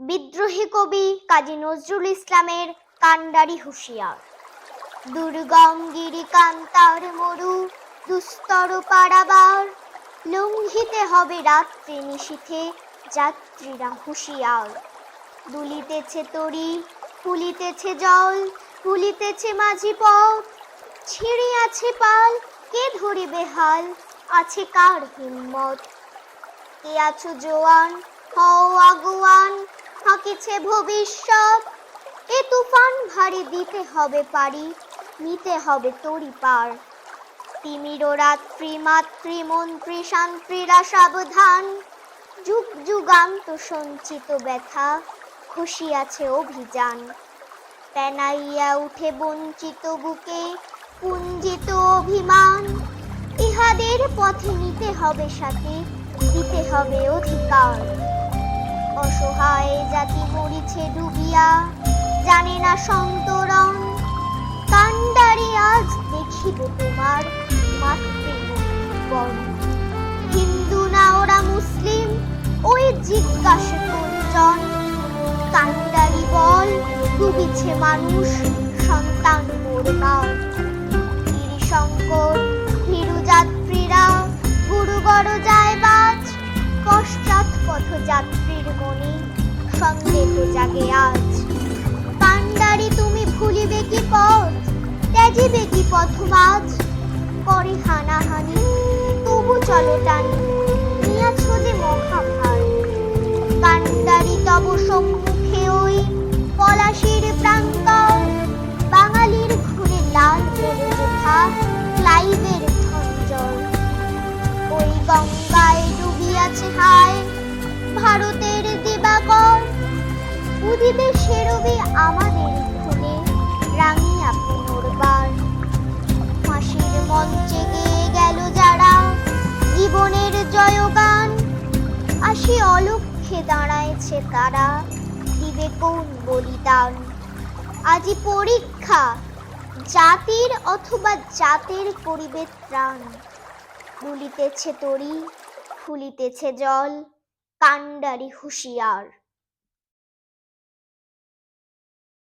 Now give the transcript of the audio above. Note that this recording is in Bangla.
বিদ্রোহী কবি কাজী নজরুল ইসলামের কান্ডারি হুঁশিয়ার। দুর্গম গিরিকান্তার মরু দুস্তর পারাবার, লঙ্ঘিতে হবে রাত্রি নিশীথে যাত্রীরা হুঁশিয়ার। দুলিতেছে তরী, ফুলিতেছে জল, ফুলিতেছে মাঝি পথ, ছিঁড়িয়াছে পাল, কে ধরিবে হাল, আছে কার হিম্মত। কে আছো জোয়ান, হও আগুয়ান, হাঁকিছে ভবিষ্যৎ। এ তুফান ভারী দিতে হবে পারি, নিতে হবে তরি পার। তিমির রাত্রি মাতৃমন্ত্রী শান্ত্রীরা সাবধান, যুগ যুগান্ত সঞ্চিত ব্যথা খসিয়াছে অভিযান। তেনাইয়া উঠে বঞ্চিত বুকে পুঞ্জিত অভিমান, ইহাদের পথে নিতে হবে সাথে, দিতে হবে অধিকার। অসহায় জাতি মরিছে ডুবিয়া, জানে না সন্তরণ। কান্ডারি আজ দেখিব তোমার মাতৃমুক্তিপণ। হিন্দু না ওরা মুসলিম, ওই জিজ্ঞাসা কোনজন? কান্ডারি বল, ডুবিছে মানুষ, সন্তান মোরবার। গিরিশঙ্কর ভীরু যাত্রীরা গুরুবর যায় বাজ, পশ্চাৎ পথযাত্রীর মনে সন্দেহ জাগে আজ। কান্ডারি তুমি ভুলিবে কি পথ, ত্যাজিবে কি পথ মাঝ? করে হানাহানি তবু চলো টানি, নিয়াছ যে মহাভার। কান্ডারি তব সম্মুখে ওই পলাশির প্রান্তর, বাঙালির ঘুরে লাল বলে যেথা ক্লাইভের খঞ্জর। ওই গঙ্গায় ডুবিয়াছে হায় ভারতের দিবাকর, উদিবে সেরবে আমাদের খুনে রাঙিয়া পুনর্বার। ফাঁসির মঞ্চে গেয়ে গেল যারা জীবনের জয়গান, আসি অলক্ষ্যে দাঁড়ায়ছে তারা, দিবে কোন বলিদান? আজি পরীক্ষা, জাতির অথবা জাতের করিবে ত্রাণ। দুলিতেছে তরী, ফুলিতেছে জল, কান্ডারি হুঁশিয়ার।